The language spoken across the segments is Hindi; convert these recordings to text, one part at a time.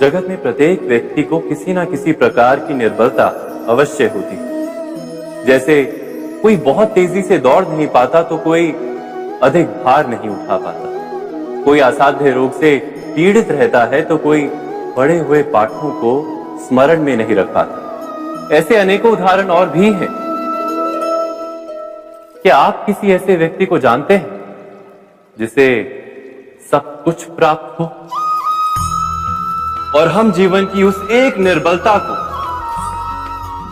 जगत में प्रत्येक व्यक्ति को किसी ना किसी प्रकार की निर्बलता अवश्य होती है। जैसे कोई बहुत तेजी से दौड़ नहीं पाता तो कोई अधिक भार नहीं उठा पाता, कोई असाध्य रोग से पीड़ित रहता है तो कोई पढ़े हुए पाठों को स्मरण में नहीं रख पाता। ऐसे अनेकों उदाहरण और भी हैं। क्या आप किसी ऐसे व्यक्ति को जानते हैं जिसे सब कुछ प्राप्त हो और हम जीवन की उस एक निर्बलता को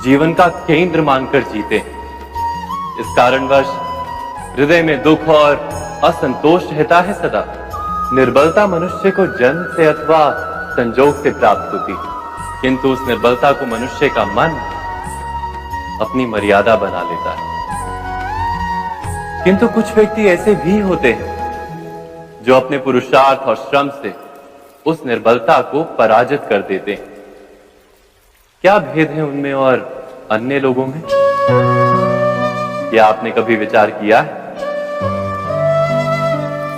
जीवन का केंद्र मानकर जीते हैं? इस कारणवश हृदय में दुख और असंतोष रहता है सदा। निर्बलता मनुष्य को जन्म से अथवा संजोग से प्राप्त होती है, किंतु उस निर्बलता को मनुष्य का मन अपनी मर्यादा बना लेता है। किंतु कुछ व्यक्ति ऐसे भी होते हैं जो अपने पुरुषार्थ और श्रम से उस निर्बलता को पराजित कर देते हैं। क्या भेद है उनमें और अन्य लोगों में? क्या आपने कभी विचार किया है?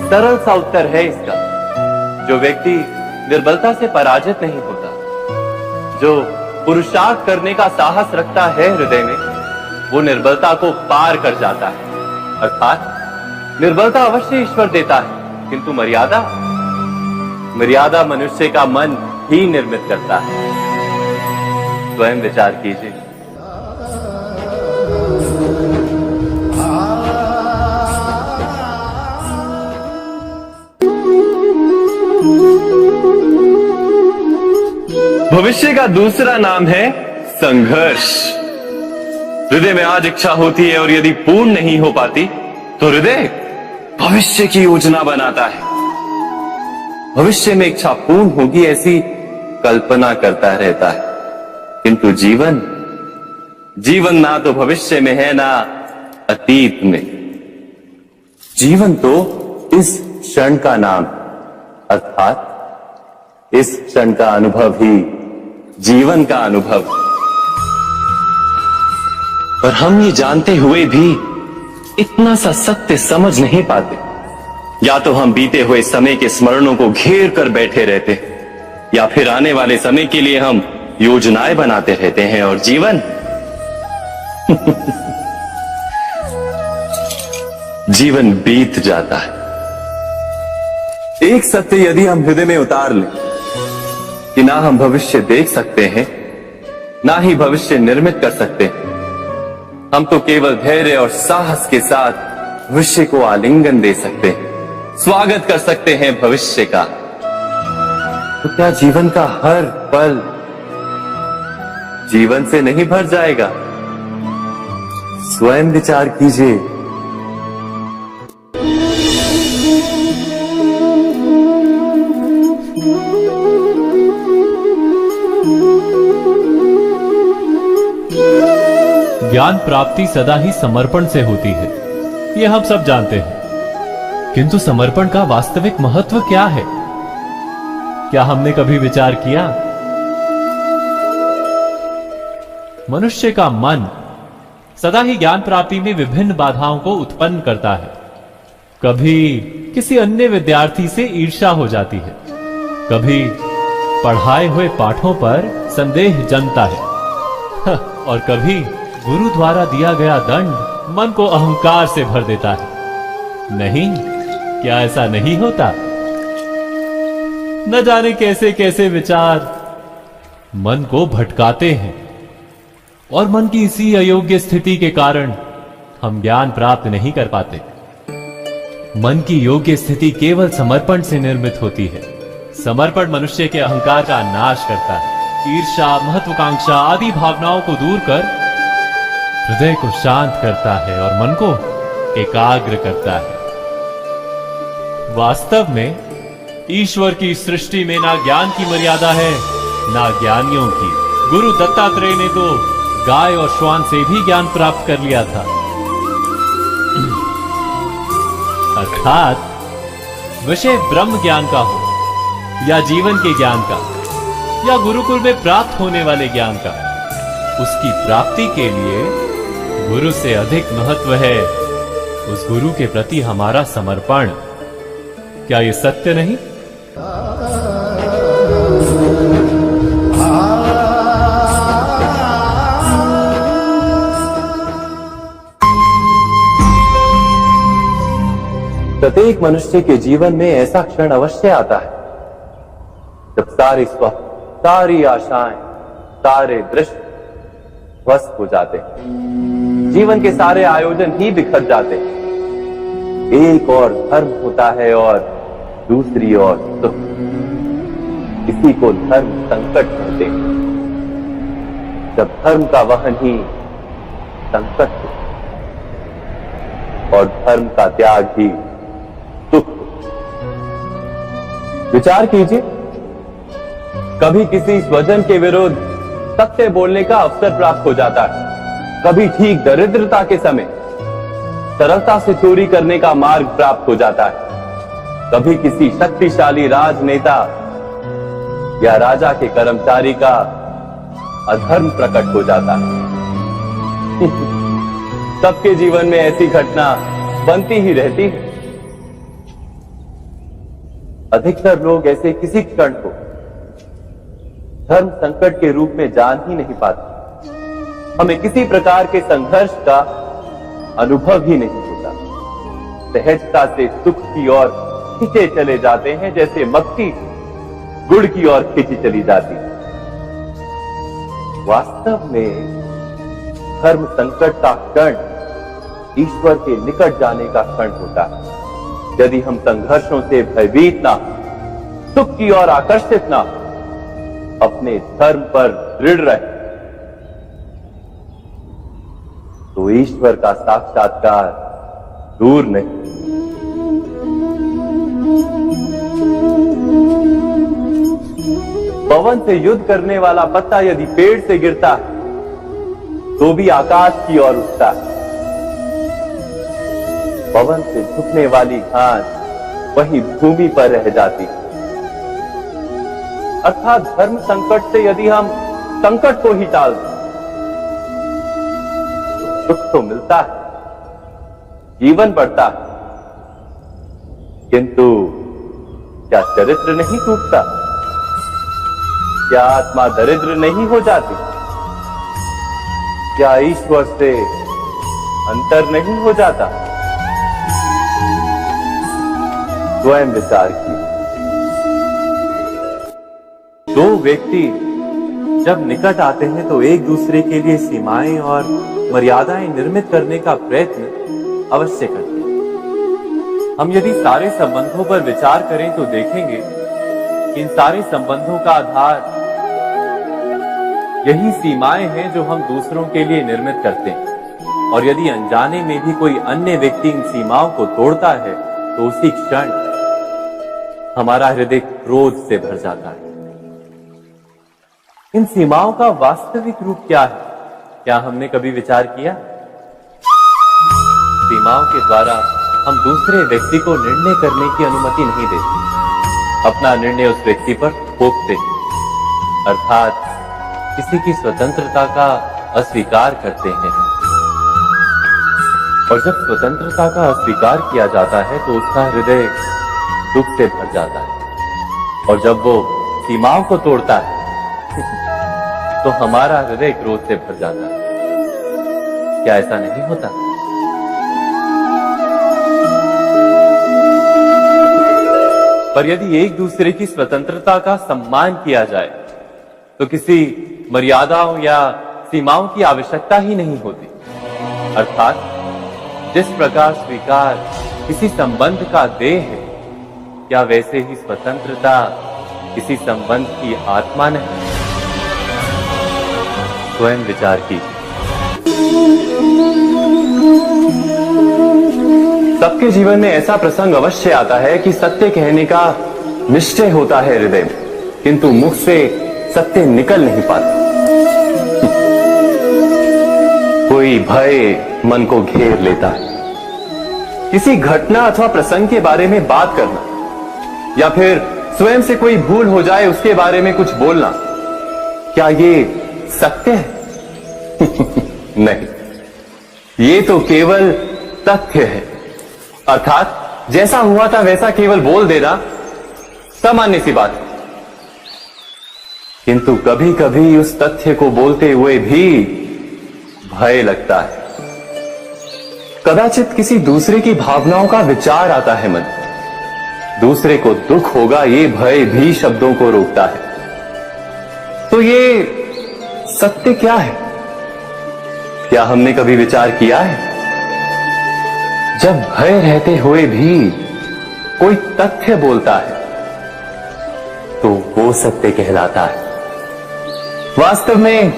सरल सा उत्तर है इसका। जो व्यक्ति निर्बलता से पराजित नहीं होता, जो पुरुषार्थ करने का साहस रखता है हृदय में, वो निर्बलता को पार कर जाता है। अर्थात निर्बलता अवश्य ईश्वर देता है, किंतु मर्यादा मनुष्य का मन ही निर्मित करता है। स्वयं विचार कीजिए। भविष्य का दूसरा नाम है संघर्ष। हृदय में आज इच्छा होती है और यदि पूर्ण नहीं हो पाती तो हृदय भविष्य की योजना बनाता है। भविष्य में इच्छा पूर्ण होगी ऐसी कल्पना करता रहता है, किंतु जीवन ना तो भविष्य में है ना अतीत में। जीवन तो इस क्षण का नाम, अर्थात इस क्षण का अनुभव ही जीवन का अनुभव। पर हम ये जानते हुए भी इतना सा सत्य समझ नहीं पाते। या तो हम बीते हुए समय के स्मरणों को घेर कर बैठे रहते, या फिर आने वाले समय के लिए हम योजनाएं बनाते रहते हैं और जीवन जीवन बीत जाता है। एक सत्य यदि हम हृदय में उतार लें कि ना हम भविष्य देख सकते हैं, ना ही भविष्य निर्मित कर सकते हैं, हम तो केवल धैर्य और साहस के साथ भविष्य को आलिंगन दे सकते हैं, स्वागत कर सकते हैं भविष्य का। तो क्या जीवन का हर पल जीवन से नहीं भर जाएगा? स्वयं विचार कीजिए। ज्ञान प्राप्ति सदा ही समर्पण से होती है, यह हम सब जानते हैं। किंतु समर्पण का वास्तविक महत्व क्या है? क्या हमने कभी विचार किया? मनुष्य का मन सदा ही ज्ञान प्राप्ति में विभिन्न बाधाओं को उत्पन्न करता है। कभी किसी अन्य विद्यार्थी से ईर्ष्या हो जाती है, कभी पढ़ाए हुए पाठों पर संदेह जमता है और कभी गुरु द्वारा दिया गया दंड मन को अहंकार से भर देता है। नहीं, क्या ऐसा नहीं होता? न जाने कैसे कैसे विचार मन को भटकाते हैं और मन की इसी अयोग्य स्थिति के कारण हम ज्ञान प्राप्त नहीं कर पाते। मन की योग्य स्थिति केवल समर्पण से निर्मित होती है। समर्पण मनुष्य के अहंकार का नाश करता है, ईर्ष्या, महत्वाकांक्षा आदि भावनाओं को दूर कर हृदय को शांत करता है और मन को एकाग्र करता है। वास्तव में ईश्वर की सृष्टि में ना ज्ञान की मर्यादा है ना ज्ञानियों की। गुरु दत्तात्रेय ने तो गाय और श्वान से भी ज्ञान प्राप्त कर लिया था। अर्थात विषय ब्रह्म ज्ञान का हो या जीवन के ज्ञान का या गुरुकुल में प्राप्त होने वाले ज्ञान का, उसकी प्राप्ति के लिए गुरु से अधिक महत्व है उस गुरु के प्रति हमारा समर्पण। क्या ये सत्य नहीं? प्रत्येक मनुष्य के जीवन में ऐसा क्षण अवश्य आता है जब सारे स्वप्न, सारी आशाएं, सारे दृश्य ध्वस्त हो जाते हैं। जीवन के सारे आयोजन ही बिखर जाते हैं। एक और धर्म होता है और दूसरी ओर सुख। इसी को धर्म संकट कहते हैं। जब धर्म का वहन ही संकट हो और धर्म का त्याग ही सुख हो। विचार कीजिए, कभी किसी स्वजन के विरुद्ध सत्य बोलने का अवसर प्राप्त हो जाता है, कभी ठीक दरिद्रता के समय सरलता से चोरी करने का मार्ग प्राप्त हो जाता है, कभी किसी शक्तिशाली राजनेता या राजा के कर्मचारी का अधर्म प्रकट हो जाता है। सबके जीवन में ऐसी घटना बनती ही रहती है। अधिकतर लोग ऐसे किसी क्षण को धर्म संकट के रूप में जान ही नहीं पाते। हमें किसी प्रकार के संघर्ष का अनुभव ही नहीं होता। सहजता से सुख की ओर खींचे चले जाते हैं, जैसे मक्खी गुड़ की ओर खींची चली जाती है। वास्तव में धर्म संकट का क्षण ईश्वर के निकट जाने का क्षण होता है। यदि हम संघर्षों से भयभीत ना, सुख की ओर आकर्षित ना, अपने धर्म पर दृढ़ रहे, तो ईश्वर का साक्षात्कार दूर नहीं। पवन से युद्ध करने वाला पत्ता यदि पेड़ से गिरता है तो भी आकाश की ओर उठता है। पवन से झुकने वाली घास वही भूमि पर रह जाती है। अर्थात धर्म संकट से यदि हम संकट को ही टाल दें तो सुख तो मिलता है, जीवन बढ़ता है, किंतु क्या चरित्र नहीं टूटता? क्या आत्मा दरिद्र नहीं हो जाती? क्या ईश्वर से अंतर नहीं हो जाता? स्वयं विचार कीजिए। दो व्यक्ति जब निकट आते हैं तो एक दूसरे के लिए सीमाएं और मर्यादाएं निर्मित करने का प्रयत्न अवश्य करते हैं। हम यदि सारे संबंधों पर विचार करें तो देखेंगे कि इन सारे संबंधों का आधार यही सीमाएं हैं जो हम दूसरों के लिए निर्मित करते हैं। और यदि अनजाने में भी कोई अन्य व्यक्ति इन सीमाओं को तोड़ता है तो उसी क्षण हमारा हृदय क्रोध से भर जाता है। इन सीमाओं का वास्तविक रूप क्या है? क्या हमने कभी विचार किया? सीमाओं के द्वारा हम दूसरे व्यक्ति को निर्णय करने की अनुमति नहीं देते। अपना निर्णय उस व्यक्ति पर थोपते हैं, अर्थात किसी की स्वतंत्रता का अस्वीकार करते हैं। और जब स्वतंत्रता का अस्वीकार किया जाता है तो उसका हृदय दुख से भर जाता है। और जब वो सीमाओं को तोड़ता है तो हमारा हृदय क्रोध से भर जाता है। क्या ऐसा नहीं होता? पर यदि एक दूसरे की स्वतंत्रता का सम्मान किया जाए तो किसी मर्यादाओं या सीमाओं की आवश्यकता ही नहीं होती। अर्थात जिस प्रकार स्वीकार किसी संबंध का देह है, क्या वैसे ही स्वतंत्रता किसी संबंध की आत्मा नहीं? स्वयं विचार कीजिए। सबके जीवन में ऐसा प्रसंग अवश्य आता है कि सत्य कहने का निश्चय होता है हृदय में, किंतु मुख से सत्य निकल नहीं पाता। कोई भय मन को घेर लेता है। किसी घटना अथवा प्रसंग के बारे में बात करना या फिर स्वयं से कोई भूल हो जाए उसके बारे में कुछ बोलना, क्या ये सत्य है? नहीं, ये तो केवल तथ्य है। अर्थात जैसा हुआ था वैसा केवल बोल देना सामान्य सी बात है। किंतु कभी कभी उस तथ्य को बोलते हुए भी भय लगता है। कदाचित किसी दूसरे की भावनाओं का विचार आता है मन, दूसरे को दुख होगा ये भय भी शब्दों को रोकता है। तो ये सत्य क्या है? क्या हमने कभी विचार किया है? जब भय रहते हुए भी कोई तथ्य बोलता है तो वो सत्य कहलाता है। वास्तव में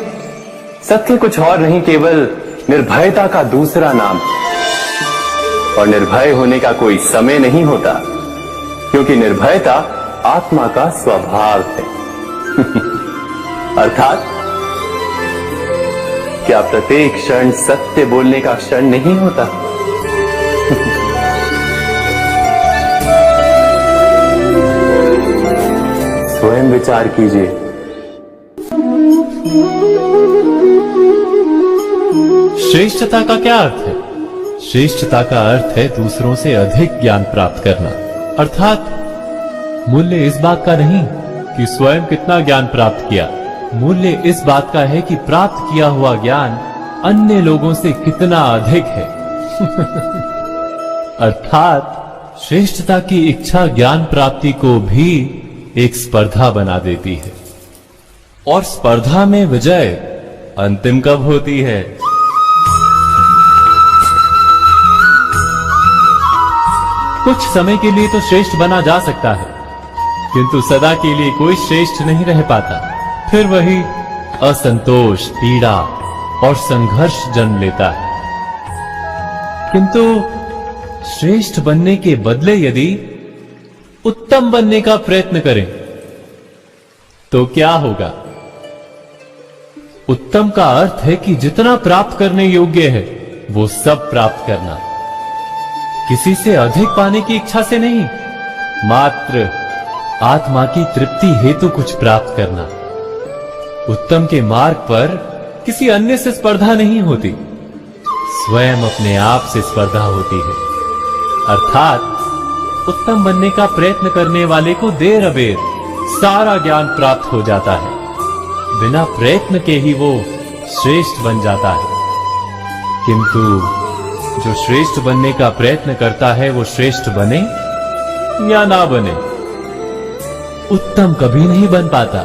सत्य कुछ और नहीं, केवल निर्भयता का दूसरा नाम है। और निर्भय होने का कोई समय नहीं होता, क्योंकि निर्भयता आत्मा का स्वभाव है। अर्थात क्या प्रत्येक क्षण सत्य बोलने का क्षण नहीं होता? स्वयं विचार कीजिए। श्रेष्ठता का क्या अर्थ है? श्रेष्ठता का अर्थ है दूसरों से अधिक ज्ञान प्राप्त करना। अर्थात मूल्य इस बात का नहीं कि स्वयं कितना ज्ञान प्राप्त किया, मूल्य इस बात का है कि प्राप्त किया हुआ ज्ञान अन्य लोगों से कितना अधिक है। अर्थात श्रेष्ठता की इच्छा ज्ञान प्राप्ति को भी एक स्पर्धा बना देती है। और स्पर्धा में विजय अंतिम कब होती है? कुछ समय के लिए तो श्रेष्ठ बना जा सकता है, किंतु सदा के लिए कोई श्रेष्ठ नहीं रह पाता। फिर वही असंतोष, पीड़ा और संघर्ष जन्म लेता है। किंतु श्रेष्ठ बनने के बदले यदि उत्तम बनने का प्रयत्न करें तो क्या होगा? उत्तम का अर्थ है कि जितना प्राप्त करने योग्य है वो सब प्राप्त करना, किसी से अधिक पाने की इच्छा से नहीं, मात्र आत्मा की तृप्ति हेतु कुछ प्राप्त करना। उत्तम के मार्ग पर किसी अन्य से स्पर्धा नहीं होती, स्वयं अपने आप से स्पर्धा होती है। अर्थात उत्तम बनने का प्रयत्न करने वाले को देर अबेर सारा ज्ञान प्राप्त हो जाता है, बिना प्रयत्न के ही वो श्रेष्ठ बन जाता है। किंतु जो श्रेष्ठ बनने का प्रयत्न करता है वो श्रेष्ठ बने या ना बने, उत्तम कभी नहीं बन पाता।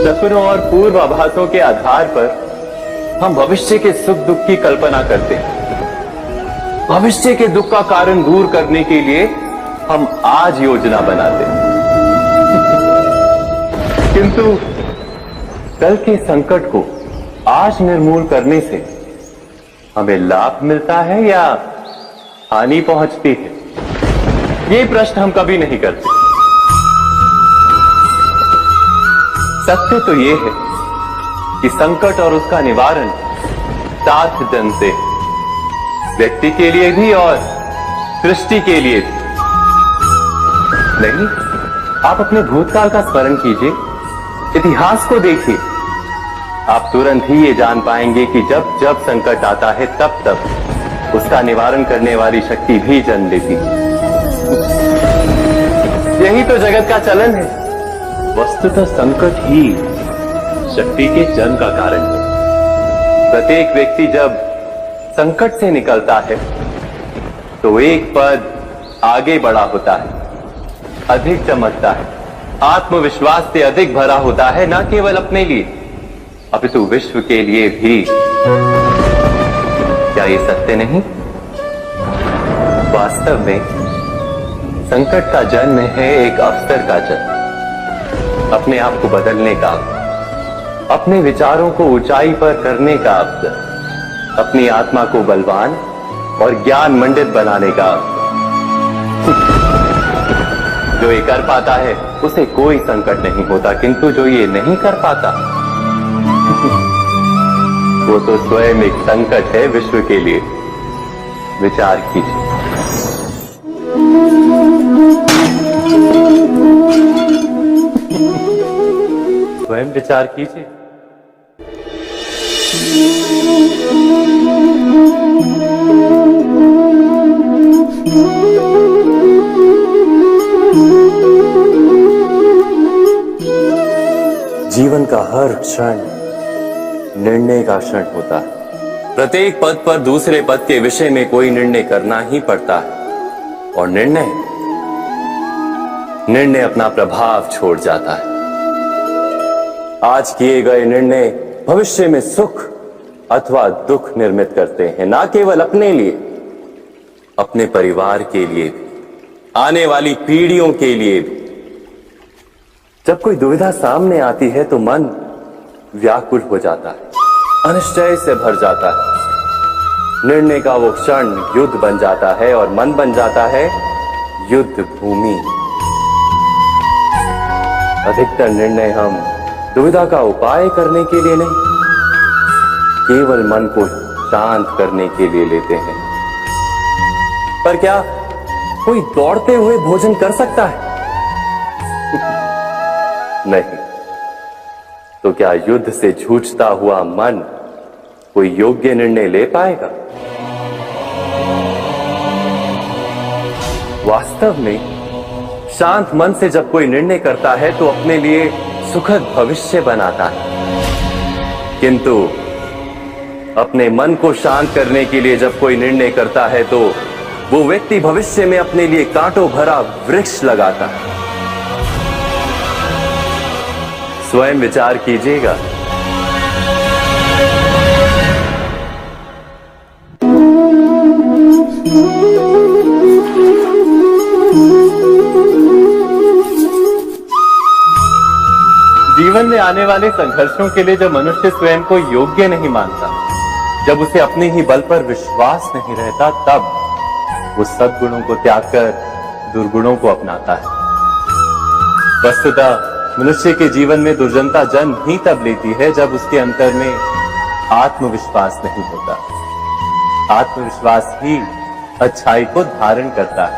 सपनों और पूर्वाभासों के आधार पर हम भविष्य के सुख दुख की कल्पना करते हैं। भविष्य के दुख का कारण दूर करने के लिए हम आज योजना बनाते हैं। किंतु कल के संकट को आज निर्मूल करने से हमें लाभ मिलता है या हानि पहुंचती है? ये प्रश्न हम कभी नहीं करते। सत्य तो ये है कि संकट और उसका निवारण साथ जन से, व्यक्ति के लिए भी और सृष्टि के लिए भी। नहीं, आप अपने भूतकाल का स्मरण कीजिए, इतिहास को देखिए, आप तुरंत ही ये जान पाएंगे कि जब जब संकट आता है तब तब उसका निवारण करने वाली शक्ति भी जन्म लेती है। यही तो जगत का चलन है। वस्तुतः संकट ही शक्ति के जन्म का कारण है। प्रत्येक व्यक्ति जब संकट से निकलता है तो एक पद आगे बढ़ा होता है, अधिक चमकता है, आत्मविश्वास से अधिक भरा होता है, न केवल अपने लिए अपितु विश्व के लिए भी। क्या ये सत्य नहीं? वास्तव में संकट का जन्म है एक अवसर का जन्म, अपने आप को बदलने का, अपने विचारों को ऊंचाई पर करने का अवसर, अपनी आत्मा को बलवान और ज्ञान मंडित बनाने का अवसर। जो ये कर पाता है उसे कोई संकट नहीं होता, किंतु जो ये नहीं कर पाता वो तो स्वयं एक संकट है विश्व के लिए। विचार कीजिए। स्वयं विचार कीजिए। जीवन का हर क्षण निर्णय का क्षण होता है। प्रत्येक पद पर दूसरे पद के विषय में कोई निर्णय करना ही पड़ता है और निर्णय अपना प्रभाव छोड़ जाता है। आज किए गए निर्णय भविष्य में सुख अथवा दुख निर्मित करते हैं, ना केवल अपने लिए, अपने परिवार के लिए भी, आने वाली पीढ़ियों के लिए भी। जब कोई दुविधा सामने आती है तो मन व्याकुल हो जाता है, अनिश्चय से भर जाता है। निर्णय का वो क्षण युद्ध बन जाता है और मन बन जाता है युद्ध भूमि। अधिकतर निर्णय हम दुविधा का उपाय करने के लिए नहीं, केवल मन को शांत करने के लिए लेते हैं। पर क्या कोई दौड़ते हुए भोजन कर सकता है? नहीं। तो क्या युद्ध से जूझता हुआ मन कोई योग्य निर्णय ले पाएगा? वास्तव में शांत मन से जब कोई निर्णय करता है तो अपने लिए सुखद भविष्य बनाता है, किंतु अपने मन को शांत करने के लिए जब कोई निर्णय करता है तो वो व्यक्ति भविष्य में अपने लिए कांटों भरा वृक्ष लगाता है। स्वयं विचार कीजिएगा। जीवन में आने वाले संघर्षों के लिए जब मनुष्य स्वयं को योग्य नहीं मानता, जब उसे अपने ही बल पर विश्वास नहीं रहता, तब वो सद्गुणों को त्याग कर दुर्गुणों को अपनाता है। वस्तुतः मनुष्य के जीवन में दुर्जनता जन्म ही तब लेती है जब उसके अंतर में आत्मविश्वास नहीं होता। आत्मविश्वास ही अच्छाई को धारण करता है।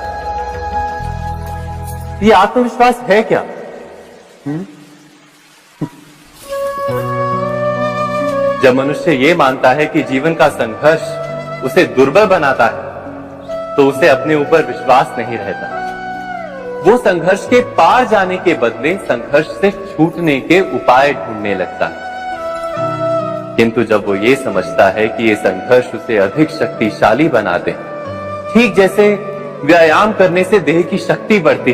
ये आत्मविश्वास है क्या? जब मनुष्य ये मानता है कि जीवन का संघर्ष उसे दुर्बल बनाता है, तो उसे अपने ऊपर विश्वास नहीं रहता। वो संघर्ष के पार जाने के बदले संघर्ष से छूटने के उपाय ढूंढने लगता है। किंतु जब वो ये समझता है कि ये संघर्ष उसे अधिक शक्तिशाली बनाते, ठीक जैसे व्यायाम करने से देह की शक्ति बढ़ती,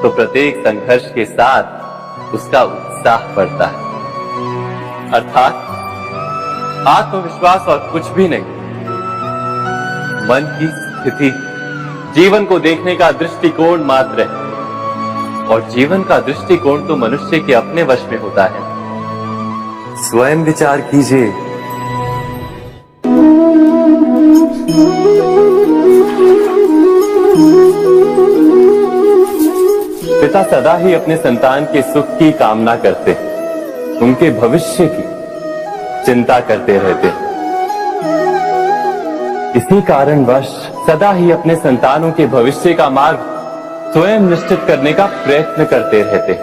तो प्रत्येक संघर्ष के साथ उसका उत्साह बढ़ता है। अर्थात आत्मविश्वास और कुछ भी नहीं, मन की स्थिति, जीवन को देखने का दृष्टिकोण मात्र है। और जीवन का दृष्टिकोण तो मनुष्य के अपने वश में होता है। स्वयं विचार कीजिए। पिता सदा ही अपने संतान के सुख की कामना करते, उनके भविष्य की चिंता करते रहते। इसी कारणवश सदा ही अपने संतानों के भविष्य का मार्ग स्वयं निश्चित करने का प्रयत्न करते रहते।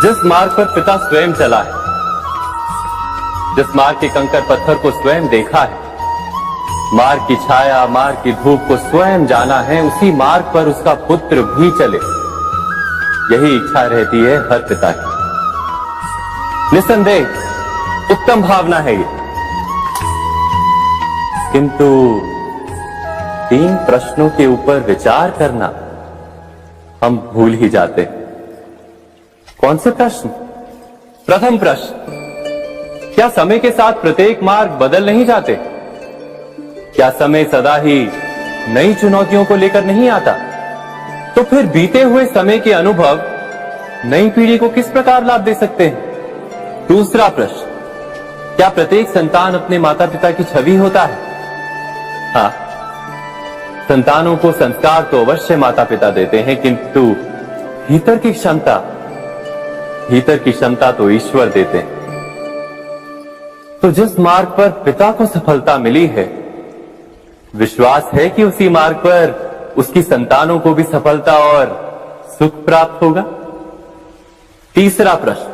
जिस मार्ग पर पिता स्वयं चला है, जिस मार्ग के कंकर पत्थर को स्वयं देखा है, मार्ग की छाया, मार्ग की धूप को स्वयं जाना है, उसी मार्ग पर उसका पुत्र भी चले, यही इच्छा रहती है हर पिता की। निसंदेह उत्तम भावना है ये। किंतु 3 प्रश्नों के ऊपर विचार करना हम भूल ही जाते। कौन से प्रश्न? प्रथम प्रश्न, क्या समय के साथ प्रत्येक मार्ग बदल नहीं जाते? क्या समय सदा ही नई चुनौतियों को लेकर नहीं आता? तो फिर बीते हुए समय के अनुभव नई पीढ़ी को किस प्रकार लाभ दे सकते हैं? दूसरा प्रश्न, क्या प्रत्येक संतान अपने माता पिता की छवि होता है? हाँ, संतानों को संस्कार तो अवश्य माता पिता देते हैं, किंतु भीतर की क्षमता तो ईश्वर देते हैं। तो जिस मार्ग पर पिता को सफलता मिली है, विश्वास है कि उसी मार्ग पर उसकी संतानों को भी सफलता और सुख प्राप्त होगा। तीसरा प्रश्न,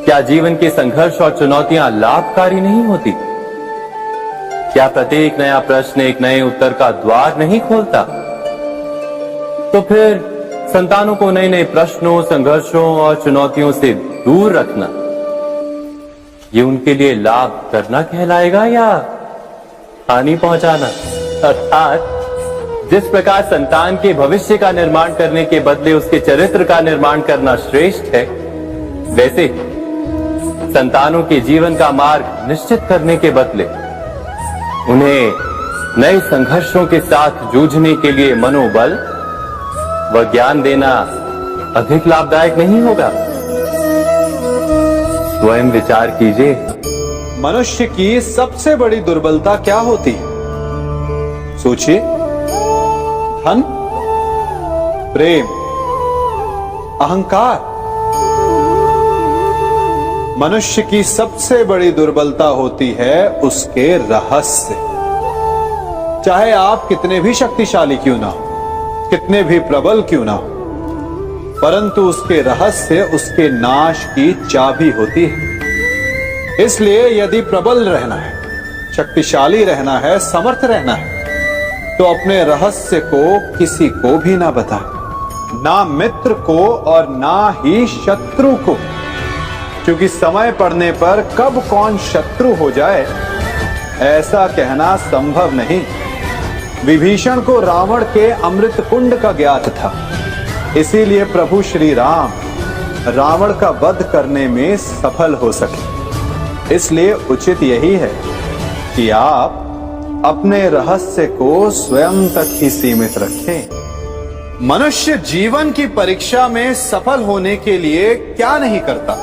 क्या जीवन के संघर्ष और चुनौतियां लाभकारी नहीं होती? क्या प्रत्येक नया प्रश्न एक नए उत्तर का द्वार नहीं खोलता? तो फिर संतानों को नए नए प्रश्नों, संघर्षों और चुनौतियों से दूर रखना, ये उनके लिए लाभ करना कहलाएगा या हानि पहुंचाना? अर्थात जिस प्रकार संतान के भविष्य का निर्माण करने के बदले उसके चरित्र का निर्माण करना श्रेष्ठ है, वैसे संतानों के जीवन का मार्ग निश्चित करने के बदले उन्हें नए संघर्षों के साथ जूझने के लिए मनोबल व ज्ञान देना अधिक लाभदायक नहीं होगा? स्वयं विचार कीजिए। मनुष्य की सबसे बड़ी दुर्बलता क्या होती है? सोचिए। धन, प्रेम, अहंकार। मनुष्य की सबसे बड़ी दुर्बलता होती है उसके रहस्य। चाहे आप कितने भी शक्तिशाली क्यों ना हो, कितने भी प्रबल क्यों ना हो, परंतु उसके रहस्य उसके नाश की चाबी होती है। इसलिए यदि प्रबल रहना है, शक्तिशाली रहना है, समर्थ रहना है, तो अपने रहस्य को किसी को भी ना बताएं, ना मित्र को और ना ही शत्रु को, क्योंकि समय पड़ने पर कब कौन शत्रु हो जाए ऐसा कहना संभव नहीं। विभीषण को रावण के अमृत कुंड का ज्ञात था, इसीलिए प्रभु श्री राम रावण का वध करने में सफल हो सके। इसलिए उचित यही है कि आप अपने रहस्य को स्वयं तक ही सीमित रखें। मनुष्य जीवन की परीक्षा में सफल होने के लिए क्या नहीं करता?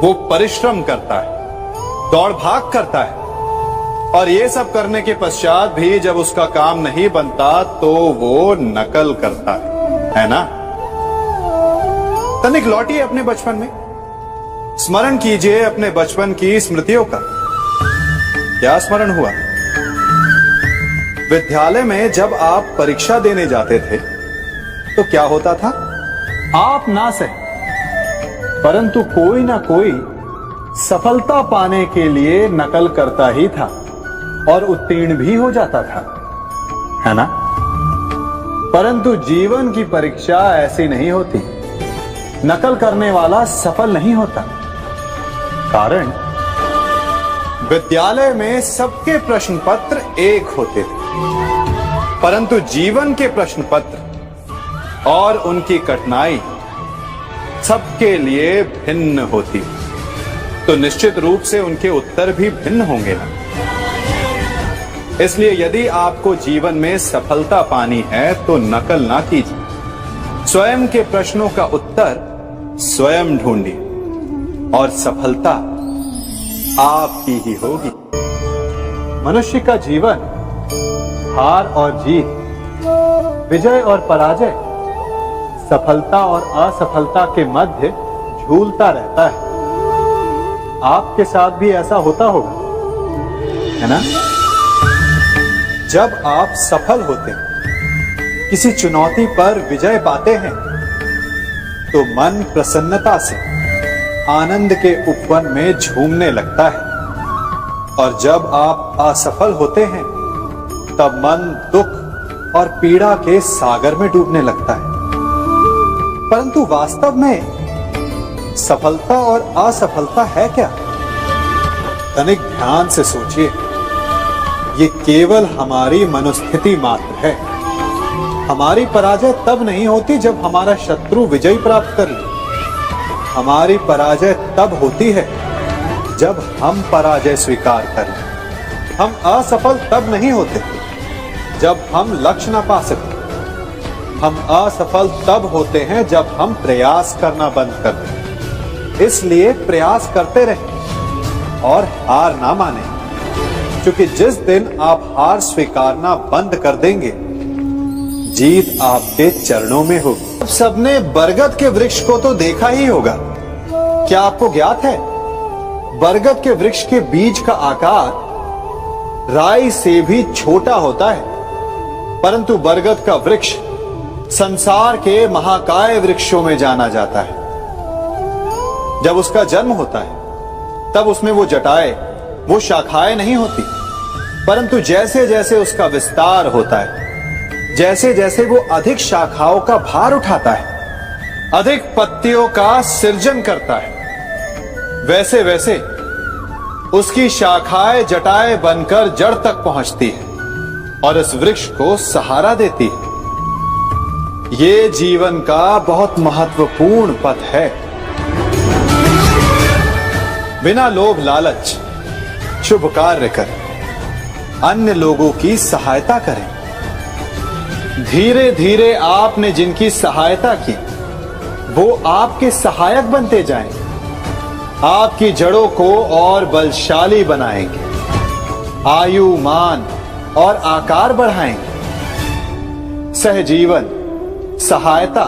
वो परिश्रम करता है, दौड़ भाग करता है, और ये सब करने के पश्चात भी जब उसका काम नहीं बनता तो वो नकल करता है ना? तनिक लौटिए अपने बचपन में, स्मरण कीजिए अपने बचपन की स्मृतियों का। क्या स्मरण हुआ? विद्यालय में जब आप परीक्षा देने जाते थे तो क्या होता था? आप ना सही, परंतु कोई ना कोई सफलता पाने के लिए नकल करता ही था और उत्तीर्ण भी हो जाता था, है ना? परंतु जीवन की परीक्षा ऐसी नहीं होती। नकल करने वाला सफल नहीं होता। कारण विद्यालय में सबके प्रश्न पत्र एक होते थे, परंतु जीवन के प्रश्न पत्र और उनकी कठिनाई सबके लिए भिन्न होती, तो निश्चित रूप से उनके उत्तर भी भिन्न होंगे ना। इसलिए यदि आपको जीवन में सफलता पानी है तो नकल ना कीजिए, स्वयं के प्रश्नों का उत्तर स्वयं ढूंढिए और सफलता आपकी ही होगी। मनुष्य का जीवन हार और जीत, विजय और पराजय, सफलता और असफलता के मध्य झूलता रहता है। आपके साथ भी ऐसा होता होगा, है ना? जब आप सफल होते हैं, किसी चुनौती पर विजय पाते हैं, तो मन प्रसन्नता से आनंद के उपवन में झूमने लगता है, और जब आप असफल होते हैं तब मन दुख और पीड़ा के सागर में डूबने लगता है। परंतु वास्तव में सफलता और असफलता है क्या? तनिक ध्यान से सोचिए। ये केवल हमारी मनोस्थिति मात्र है। हमारी पराजय तब नहीं होती जब हमारा शत्रु विजय प्राप्त कर ले। हमारी पराजय तब होती है जब हम पराजय स्वीकार कर लें। हम असफल तब नहीं होते जब हम लक्ष्य न पा सके। हम असफल तब होते हैं जब हम प्रयास करना बंद कर दें। इसलिए प्रयास करते रहें और हार ना माने, क्योंकि जिस दिन आप हार स्वीकारना बंद कर देंगे, जीत आपके चरणों में होगी। अब सबने बरगद के वृक्ष को तो देखा ही होगा। क्या आपको ज्ञात है, बरगद के वृक्ष के बीज का आकार राई से भी छोटा होता है, परंतु बरगद का वृक्ष संसार के महाकाय वृक्षों में जाना जाता है। जब उसका जन्म होता है तब उसमें वो जटाएं, वो शाखाएं नहीं होती, परंतु जैसे जैसे उसका विस्तार होता है जैसे जैसे वो अधिक शाखाओं का भार उठाता है, अधिक पत्तियों का सृजन करता है, वैसे वैसे उसकी शाखाएं जटाएं बनकर जड़ तक पहुंचती है और इस वृक्ष को सहारा देती है। ये जीवन का बहुत महत्वपूर्ण पथ है। बिना लोभ लालच शुभ कार्य करें, अन्य लोगों की सहायता करें। धीरे धीरे आपने जिनकी सहायता की वो आपके सहायक बनते जाएं, आपकी जड़ों को और बलशाली बनाएंगे, आयु मान और आकार बढ़ाएंगे। सहजीवन, सहायता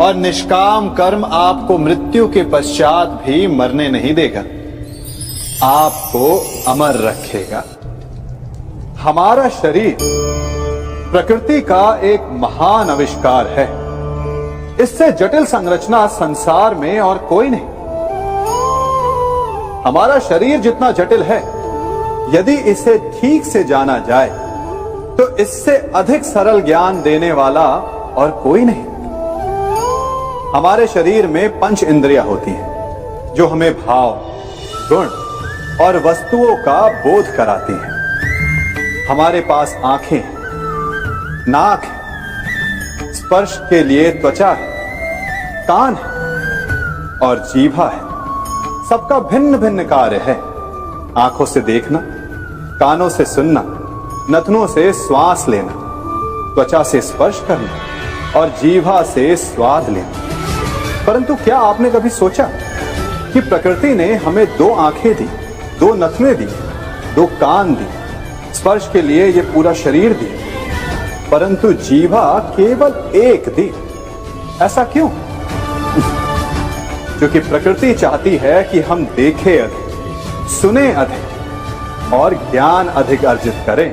और निष्काम कर्म आपको मृत्यु के पश्चात भी मरने नहीं देगा, आपको अमर रखेगा। हमारा शरीर प्रकृति का एक महान आविष्कार है। इससे जटिल संरचना संसार में और कोई नहीं। हमारा शरीर जितना जटिल है, यदि इसे ठीक से जाना जाए तो इससे अधिक सरल ज्ञान देने वाला और कोई नहीं। हमारे शरीर में 5 इंद्रियां होती हैं जो हमें भाव, गुण और वस्तुओं का बोध कराती हैं। हमारे पास आंखें हैं, नाक है, स्पर्श के लिए त्वचा है, कान है और जीभा है। सबका भिन्न भिन्न कार्य है। आंखों से देखना, कानों से सुनना, नथनों से श्वास लेना, त्वचा से स्पर्श करना और जीभा से स्वाद लेना। परंतु क्या आपने कभी सोचा कि प्रकृति ने हमें 2 आंखें दी, 2 नथने दी, 2 कान दी, स्पर्श के लिए ये पूरा शरीर दिया, परंतु जीभा केवल 1 दी? ऐसा क्यों? क्योंकि प्रकृति चाहती है कि हम देखें अधिक, सुने अधिक और ज्ञान अधिक अर्जित करें,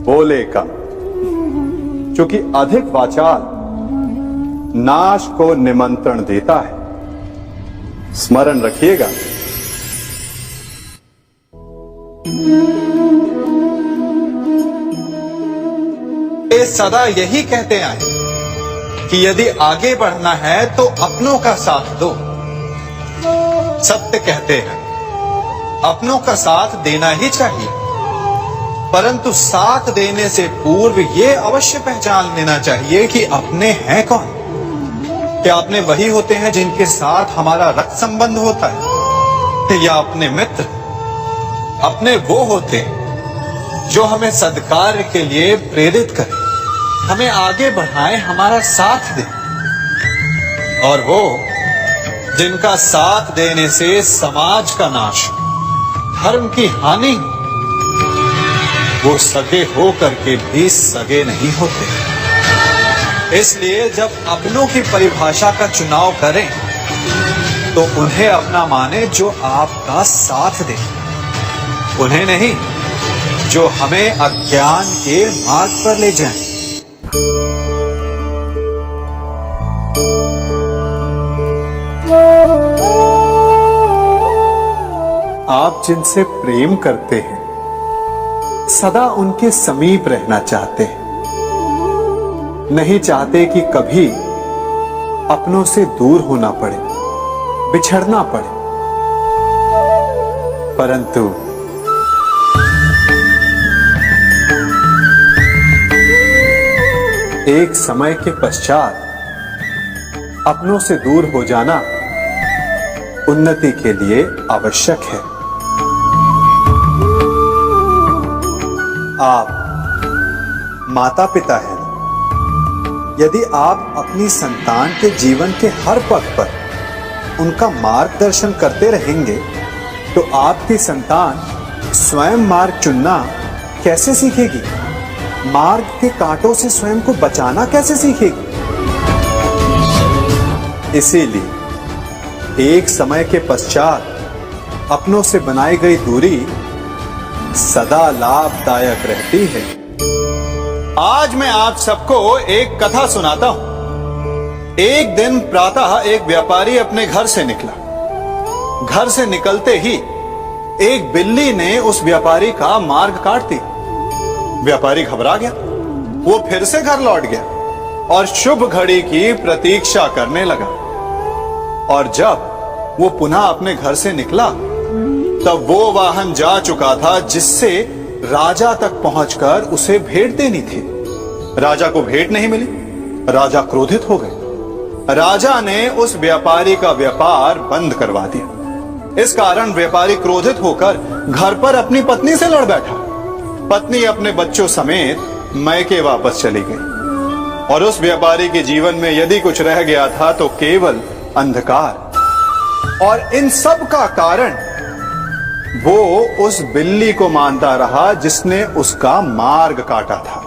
बोले कम। क्योंकि अधिक वाचाल नाश को निमंत्रण देता है। स्मरण रखिएगा। ये सदा यही कहते आए कि यदि आगे बढ़ना है तो अपनों का साथ दो। सत्य कहते हैं, अपनों का साथ देना ही चाहिए, परंतु साथ देने से पूर्व ये अवश्य पहचान लेना चाहिए कि अपने हैं कौन। क्या अपने वही होते हैं जिनके साथ हमारा रक्त संबंध होता है, या अपने मित्र? अपने वो होते हैं जो हमें सद्कार्य के लिए प्रेरित करें, हमें आगे बढ़ाएं, हमारा साथ दें। और वो जिनका साथ देने से समाज का नाश, धर्म की हानि, वो सगे हो करके भी सगे नहीं होते। इसलिए जब अपनों की परिभाषा का चुनाव करें तो उन्हें अपना माने जो आपका साथ दे, उन्हें नहीं जो हमें अज्ञान के मार्ग पर ले जाएं। आप जिनसे प्रेम करते हैं सदा उनके समीप रहना चाहते हैं, नहीं चाहते कि कभी अपनों से दूर होना पड़े, बिछड़ना पड़े। परंतु एक समय के पश्चात अपनों से दूर हो जाना उन्नति के लिए आवश्यक है। आप माता पिता हैं। यदि आप अपनी संतान के जीवन के हर पग पर उनका मार्गदर्शन करते रहेंगे तो आपकी संतान स्वयं मार्ग चुनना कैसे सीखेगी? मार्ग के कांटों से स्वयं को बचाना कैसे सीखेगी? इसीलिए एक समय के पश्चात अपनों से बनाई गई दूरी सदा लाभदायक रहती है। आज मैं आप सबको एक कथा सुनाता हूं। एक दिन प्रातः एक व्यापारी अपने घर से निकला। घर से निकलते ही एक बिल्ली ने उस व्यापारी का मार्ग काट दिया। व्यापारी घबरा गया वो फिर से घर लौट गया और शुभ घड़ी की प्रतीक्षा करने लगा। और जब वो पुनः अपने घर से निकला तब वो वाहन जा चुका था जिससे राजा तक पहुंचकर उसे भेंट देनी थी। राजा को भेंट नहीं मिली। राजा क्रोधित हो गए। राजा ने उस व्यापारी का व्यापार बंद करवा दिया। इस कारण व्यापारी क्रोधित होकर घर पर अपनी पत्नी से लड़ बैठा। पत्नी अपने बच्चों समेत मैके वापस चली गई और उस व्यापारी के जीवन में यदि कुछ रह गया था तो केवल अंधकार। और इन सब का कारण वो उस बिल्ली को मानता रहा जिसने उसका मार्ग काटा था।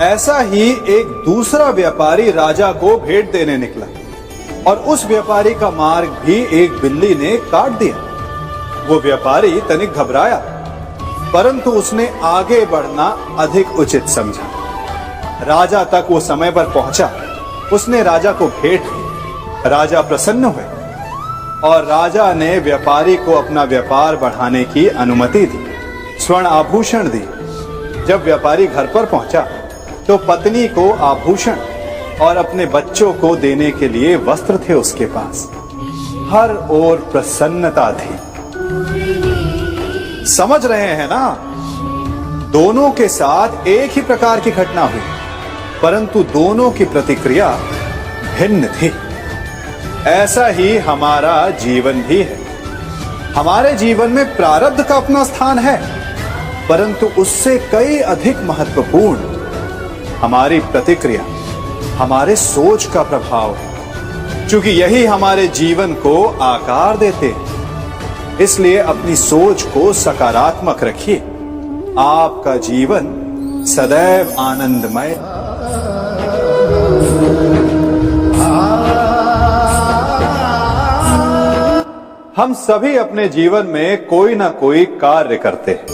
ऐसा ही एक दूसरा व्यापारी राजा को भेंट देने निकला और उस व्यापारी का मार्ग भी एक बिल्ली ने काट दिया। वो व्यापारी तनिक घबराया, परंतु उसने आगे बढ़ना अधिक उचित समझा। राजा तक वो समय पर पहुंचा। उसने राजा को भेंट दी। राजा प्रसन्न हुए और राजा ने व्यापारी को अपना व्यापार बढ़ाने की अनुमति दी, स्वर्ण आभूषण दी। जब व्यापारी घर पर पहुंचा तो पत्नी को आभूषण और अपने बच्चों को देने के लिए वस्त्र थे उसके पास। हर ओर प्रसन्नता थी। समझ रहे हैं ना? दोनों के साथ एक ही प्रकार की घटना हुई, परंतु दोनों की प्रतिक्रिया भिन्न थी। ऐसा ही हमारा जीवन भी है। हमारे जीवन में प्रारब्ध का अपना स्थान है, परंतु उससे कई अधिक महत्वपूर्ण हमारी प्रतिक्रिया, हमारे सोच का प्रभाव है, क्योंकि यही हमारे जीवन को आकार देते हैं। इसलिए अपनी सोच को सकारात्मक रखिए। आपका जीवन सदैव आनंदमय। हम सभी अपने जीवन में कोई ना कोई कार्य करते हैं।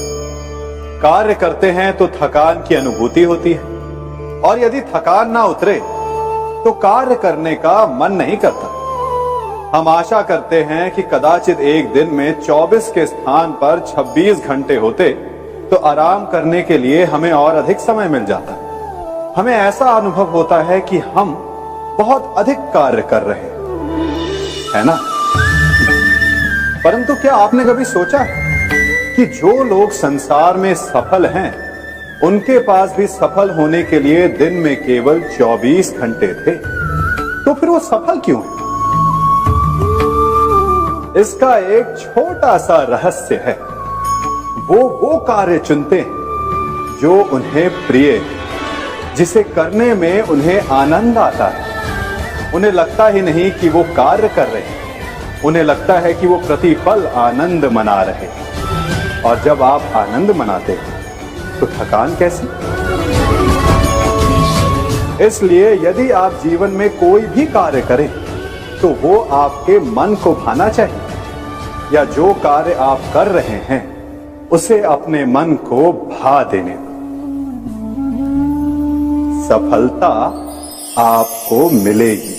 कार्य करते हैं तो थकान की अनुभूति होती है, और यदि थकान ना उतरे तो कार्य करने का मन नहीं करता। हम आशा करते हैं कि कदाचित एक दिन में 24 के स्थान पर 26 घंटे होते तो आराम करने के लिए हमें और अधिक समय मिल जाता। हमें ऐसा अनुभव होता है कि हम बहुत अधिक कार्य कर रहे हैं, है ना? परंतु क्या आपने कभी सोचा है कि जो लोग संसार में सफल हैं, उनके पास भी सफल होने के लिए दिन में केवल 24 घंटे थे? तो फिर वो सफल क्यों है? इसका एक छोटा सा रहस्य है। वो कार्य चुनते हैं जो उन्हें प्रिय है, जिसे करने में उन्हें आनंद आता है। उन्हें लगता ही नहीं कि वो कार्य कर रहे हैं, उन्हें लगता है कि वो प्रतिपल आनंद मना रहे हैं। और जब आप आनंद मनाते हैं तो थकान कैसी? इसलिए यदि आप जीवन में कोई भी कार्य करें तो वो आपके मन को भाना चाहिए, या जो कार्य आप कर रहे हैं उसे अपने मन को भा देने दो। सफलता आपको मिलेगी।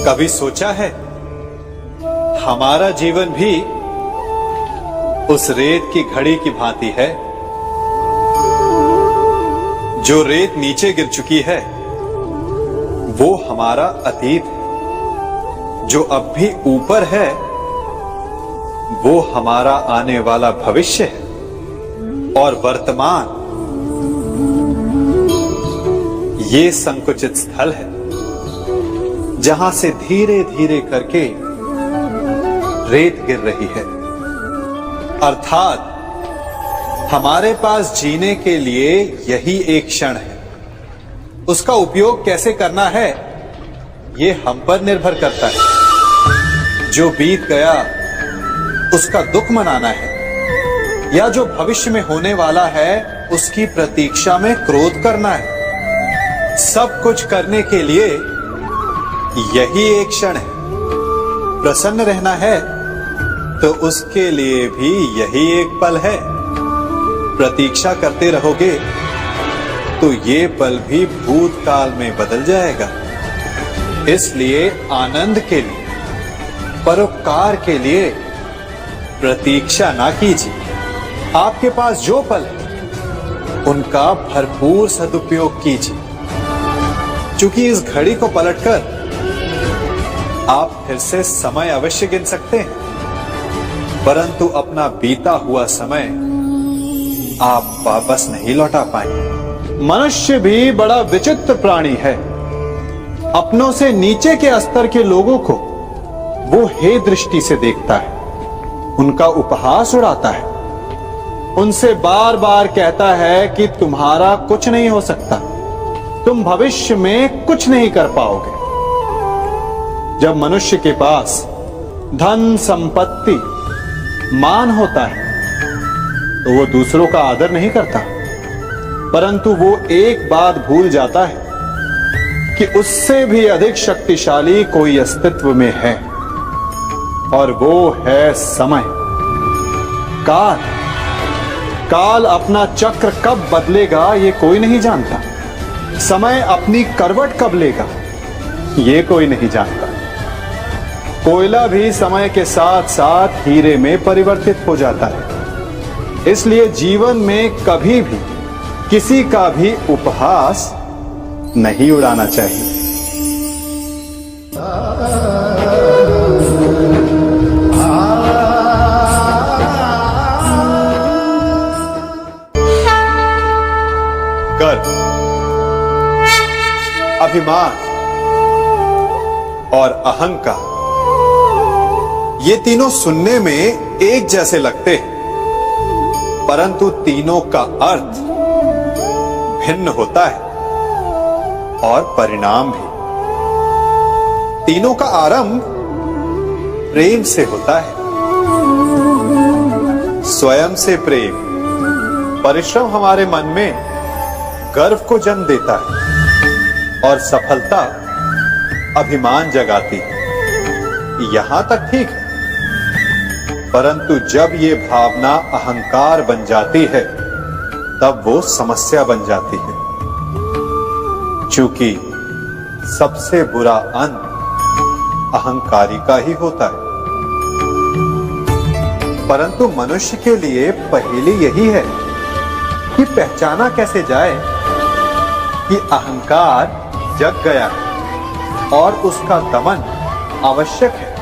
कभी सोचा है हमारा जीवन भी उस रेत की घड़ी की भांति है? जो रेत नीचे गिर चुकी है वो हमारा अतीत है। जो अब भी ऊपर है वो हमारा आने वाला भविष्य है। और वर्तमान ये संकुचित स्थल है जहां से धीरे धीरे करके रेत गिर रही है। अर्थात हमारे पास जीने के लिए यही एक क्षण है। उसका उपयोग कैसे करना है ये हम पर निर्भर करता है। जो बीत गया उसका दुख मनाना है, या जो भविष्य में होने वाला है उसकी प्रतीक्षा में क्रोध करना है। सब कुछ करने के लिए यही एक क्षण है। प्रसन्न रहना है तो उसके लिए भी यही एक पल है। प्रतीक्षा करते रहोगे तो ये पल भी भूतकाल में बदल जाएगा। इसलिए आनंद के लिए, परोपकार के लिए प्रतीक्षा ना कीजिए, आपके पास जो पल है उनका भरपूर सदुपयोग कीजिए, क्योंकि इस घड़ी को पलटकर आप फिर से समय अवश्य गिन सकते हैं, परंतु अपना बीता हुआ समय आप वापस नहीं लौटा पाएंगे। मनुष्य भी बड़ा विचित्र प्राणी है। अपनों से नीचे के स्तर के लोगों को वो हे दृष्टि से देखता है, उनका उपहास उड़ाता है, उनसे बार बार कहता है कि तुम्हारा कुछ नहीं हो सकता, तुम भविष्य में कुछ नहीं कर पाओगे। जब मनुष्य के पास धन, संपत्ति, मान होता है तो वो दूसरों का आदर नहीं करता, परंतु वो एक बात भूल जाता है कि उससे भी अधिक शक्तिशाली कोई अस्तित्व में है, और वो है समय। काल काल अपना चक्र कब बदलेगा ये कोई नहीं जानता। समय अपनी करवट कब लेगा ये कोई नहीं जानता। कोयला भी समय के साथ साथ हीरे में परिवर्तित हो जाता है। इसलिए जीवन में कभी भी किसी का भी उपहास नहीं उड़ाना चाहिए। गर्व, अभिमान और अहंकार, ये तीनों सुनने में एक जैसे लगते हैं, परंतु तीनों का अर्थ भिन्न होता है और परिणाम भी। तीनों का आरंभ प्रेम से होता है। स्वयं से प्रेम, परिश्रम हमारे मन में गर्व को जन्म देता है और सफलता अभिमान जगाती है। यहां तक ठीक है, परंतु जब ये भावना अहंकार बन जाती है तब वो समस्या बन जाती है, क्योंकि सबसे बुरा अंत अहंकारी का ही होता है। परंतु मनुष्य के लिए पहेली यही है कि पहचाना कैसे जाए कि अहंकार जग गया है और उसका दमन आवश्यक है।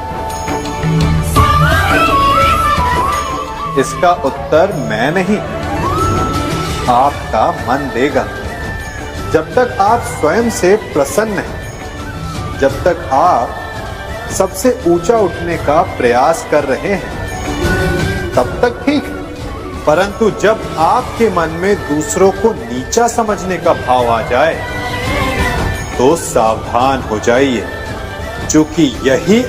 इसका उत्तर मैं नहीं, आपका मन देगा। जब तक आप स्वयं से प्रसन्न हैं, जब तक आप सबसे ऊंचा उठने का प्रयास कर रहे हैं, तब तक ठीक है। परंतु जब आपके मन में दूसरों को नीचा समझने का भाव आ जाए तो सावधान हो जाइए, क्योंकि यही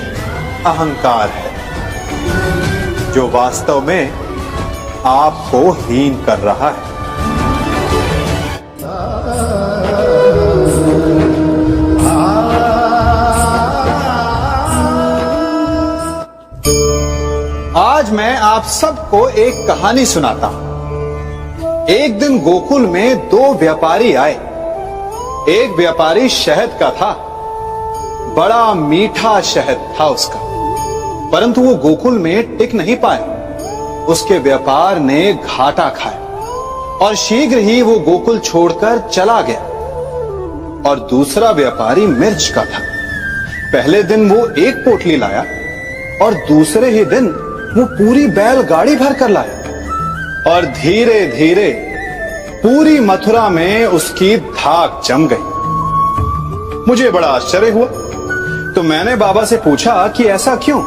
अहंकार है जो वास्तव में आपको हीन कर रहा है। आज मैं आप सबको एक कहानी सुनाता हूं। एक दिन गोकुल में दो व्यापारी आए। एक व्यापारी शहद का था, बड़ा मीठा शहद था उसका, परंतु वो गोकुल में टिक नहीं पाया। उसके व्यापार ने घाटा खाया और शीघ्र ही वो गोकुल छोड़कर चला गया। और दूसरा व्यापारी मिर्च का था। पहले दिन वो एक पोटली लाया और दूसरे ही दिन वो पूरी बैलगाड़ी भर कर लाया, और धीरे धीरे पूरी मथुरा में उसकी धाक जम गई। मुझे बड़ा आश्चर्य हुआ, तो मैंने बाबा से पूछा कि ऐसा क्यों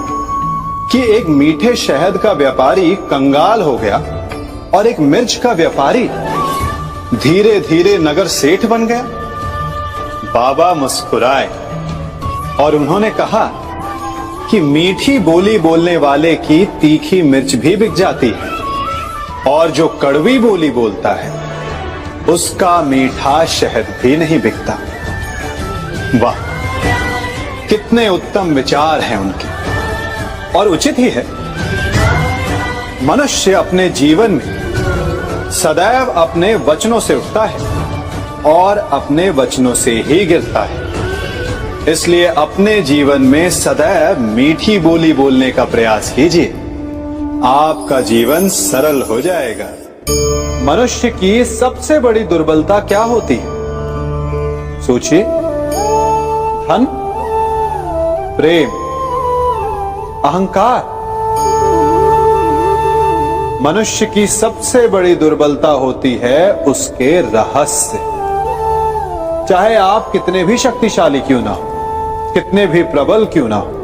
कि एक मीठे शहद का व्यापारी कंगाल हो गया और एक मिर्च का व्यापारी धीरे धीरे नगर सेठ बन गया। बाबा मुस्कुराए और उन्होंने कहा कि मीठी बोली बोलने वाले की तीखी मिर्च भी बिक जाती है, और जो कड़वी बोली बोलता है उसका मीठा शहद भी नहीं बिकता। वाह, कितने उत्तम विचार हैं उनके, और उचित ही है। मनुष्य अपने जीवन में सदैव अपने वचनों से उठता है और अपने वचनों से ही गिरता है। इसलिए अपने जीवन में सदैव मीठी बोली बोलने का प्रयास कीजिए, आपका जीवन सरल हो जाएगा। मनुष्य की सबसे बड़ी दुर्बलता क्या होती है? सोचिए। धन, प्रेम, अहंकार। मनुष्य की सबसे बड़ी दुर्बलता होती है उसके रहस्य। चाहे आप कितने भी शक्तिशाली क्यों ना हो, कितने भी प्रबल क्यों ना हो,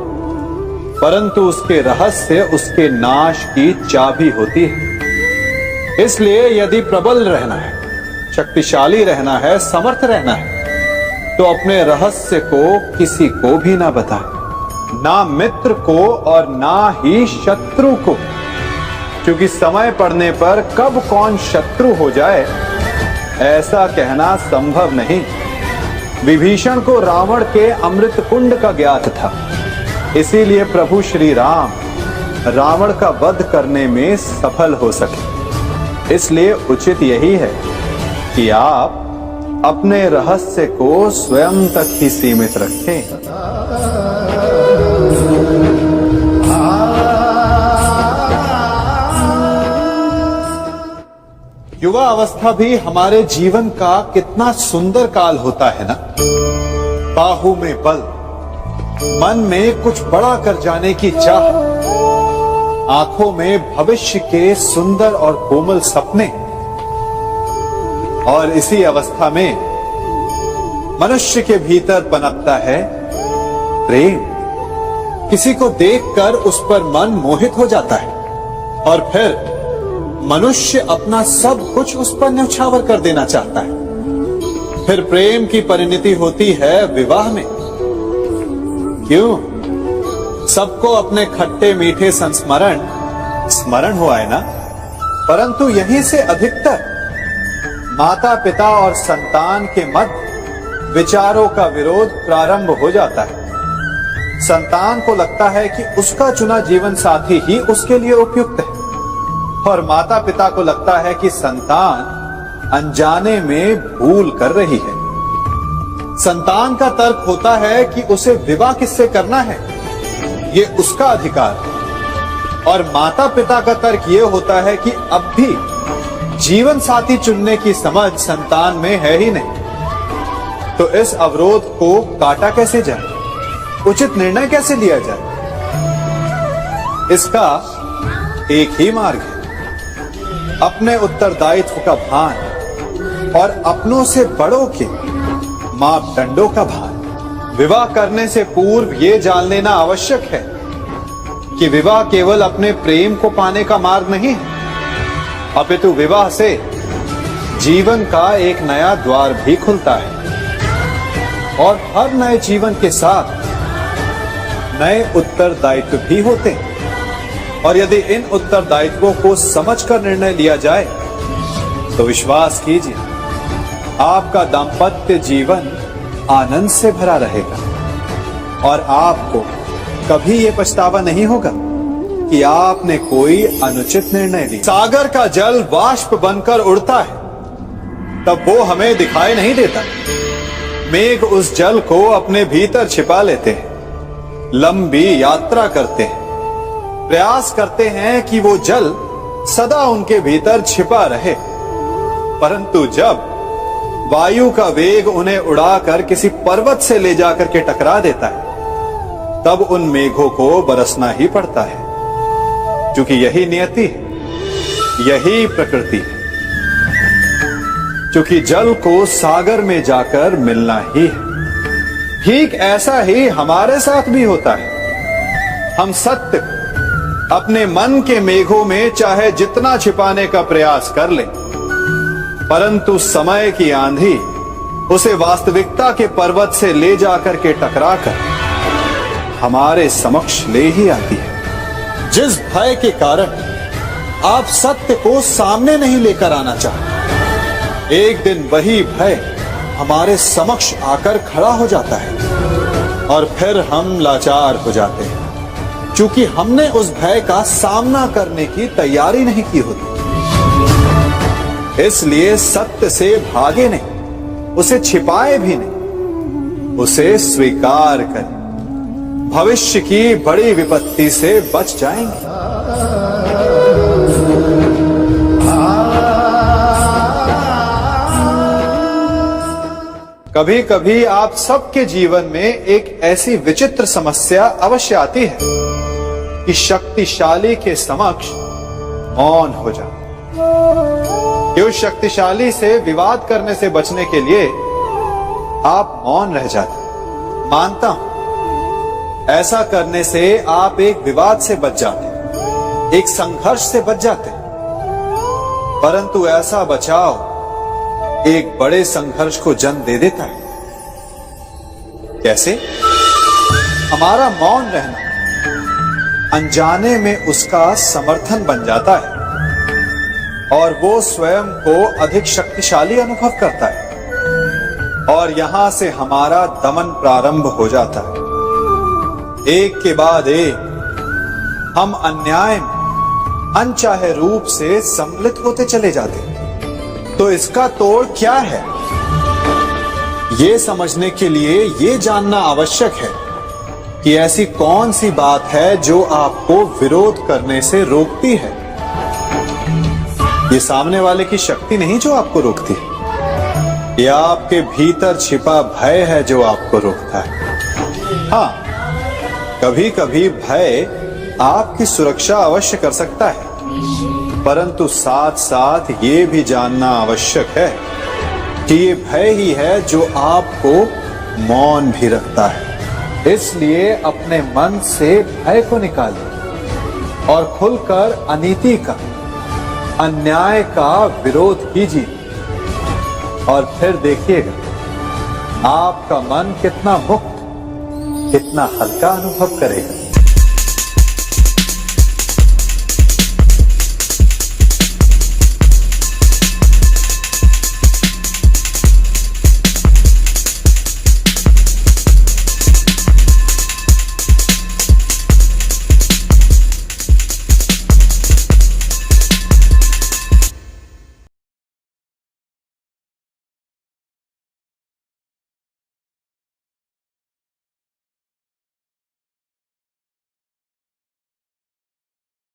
परंतु उसके रहस्य उसके नाश की चाबी होती है। इसलिए यदि प्रबल रहना है, शक्तिशाली रहना है, समर्थ रहना है, तो अपने रहस्य को किसी को भी ना बताएं, ना मित्र को और ना ही शत्रु को, क्योंकि समय पड़ने पर कब कौन शत्रु हो जाए ऐसा कहना संभव नहीं। विभीषण को रावण के अमृत कुंड का ज्ञात था, इसीलिए प्रभु श्री राम रावण का वध करने में सफल हो सके। इसलिए उचित यही है कि आप अपने रहस्य को स्वयं तक ही सीमित रखें। युवा अवस्था भी हमारे जीवन का कितना सुंदर काल होता है ना। बाहु में बल, मन में कुछ बड़ा कर जाने की चाह, आंखों में भविष्य के सुंदर और कोमल सपने। और इसी अवस्था में मनुष्य के भीतर पनपता है प्रेम। किसी को देखकर उस पर मन मोहित हो जाता है और फिर मनुष्य अपना सब कुछ उस पर न्यौछावर कर देना चाहता है। फिर प्रेम की परिणति होती है विवाह में। क्यों? सबको अपने खट्टे मीठे संस्मरण स्मरण हुआ है ना। परंतु यहीं से अधिकतर माता पिता और संतान के मध्य विचारों का विरोध प्रारंभ हो जाता है। संतान को लगता है कि उसका चुना जीवन साथी ही उसके लिए उपयुक्त है, और माता पिता को लगता है कि संतान अनजाने में भूल कर रही है। संतान का तर्क होता है कि उसे विवाह किससे करना है, ये उसका अधिकार है। और माता पिता का तर्क ये होता है कि अब भी जीवन साथी चुनने की समझ संतान में है ही नहीं। तो इस अवरोध को काटा कैसे जाए, उचित निर्णय कैसे लिया जाए? इसका एक ही मार्ग है, अपने उत्तरदायित्व का भान और अपनों से बड़ों के मापदंडों का भान। विवाह करने से पूर्व ये जान लेना आवश्यक है कि विवाह केवल अपने प्रेम को पाने का मार्ग नहीं है, अपितु विवाह से जीवन का एक नया द्वार भी खुलता है। और हर नए जीवन के साथ नए उत्तरदायित्व भी होते हैं। और यदि इन उत्तरदायित्वों को समझकर निर्णय लिया जाए तो विश्वास कीजिए आपका दाम्पत्य जीवन आनंद से भरा रहेगा और आपको कभी यह पछतावा नहीं होगा कि आपने कोई अनुचित निर्णय लिया। सागर का जल वाष्प बनकर उड़ता है, तब वो हमें दिखाई नहीं देता। मेघ उस जल को अपने भीतर छिपा लेते हैं, लंबी यात्रा करते हैं, प्रयास करते हैं कि वो जल सदा उनके भीतर छिपा रहे। परंतु जब वायु का वेग उन्हें उड़ाकर किसी पर्वत से ले जाकर के टकरा देता है, तब उन मेघों को बरसना ही पड़ता है, क्योंकि यही नियति है, यही प्रकृति है। क्योंकि जल को सागर में जाकर मिलना ही है। ठीक ऐसा ही हमारे साथ भी होता है। हम सत्य अपने मन के मेघों में चाहे जितना छिपाने का प्रयास कर ले, परंतु समय की आंधी उसे वास्तविकता के पर्वत से ले जाकर के टकराकर हमारे समक्ष ले ही आती है। जिस भय के कारण आप सत्य को सामने नहीं लेकर आना चाहते, एक दिन वही भय हमारे समक्ष आकर खड़ा हो जाता है और फिर हम लाचार हो जाते हैं, क्योंकि हमने उस भय का सामना करने की तैयारी नहीं की होती। इसलिए सत्य से भागे नहीं, उसे छिपाए भी नहीं, उसे स्वीकार करें। भविष्य की बड़ी विपत्ति से बच जाएंगे। कभी कभी आप सबके जीवन में एक ऐसी विचित्र समस्या अवश्य आती है कि शक्तिशाली के समक्ष मौन हो जाओ। कि उस शक्तिशाली से विवाद करने से बचने के लिए आप मौन रह जाते। मानता हूं ऐसा करने से आप एक विवाद से बच जाते, एक संघर्ष से बच जाते, परंतु ऐसा बचाव एक बड़े संघर्ष को जन्म दे देता है। कैसे? हमारा मौन रहना अनजाने में उसका समर्थन बन जाता है और वो स्वयं को अधिक शक्तिशाली अनुभव करता है और यहां से हमारा दमन प्रारंभ हो जाता है। एक के बाद एक हम अन्याय में अनचाहे रूप से सम्मिलित होते चले जाते हैं। तो इसका तोड़ क्या है? ये समझने के लिए ये जानना आवश्यक है कि ऐसी कौन सी बात है जो आपको विरोध करने से रोकती है। ये सामने वाले की शक्ति नहीं जो आपको रोकती है, ये आपके भीतर छिपा भय है जो आपको रोकता है। हाँ, कभी कभी भय आपकी सुरक्षा अवश्य कर सकता है, परंतु साथ साथ ये भी जानना आवश्यक है कि ये भय ही है जो आपको मौन भी रखता है। इसलिए अपने मन से भय को निकालिए और खुलकर अनीति का, अन्याय का विरोध कीजिए और फिर देखिएगा आपका मन कितना मुक्त, कितना हल्का अनुभव करेगा।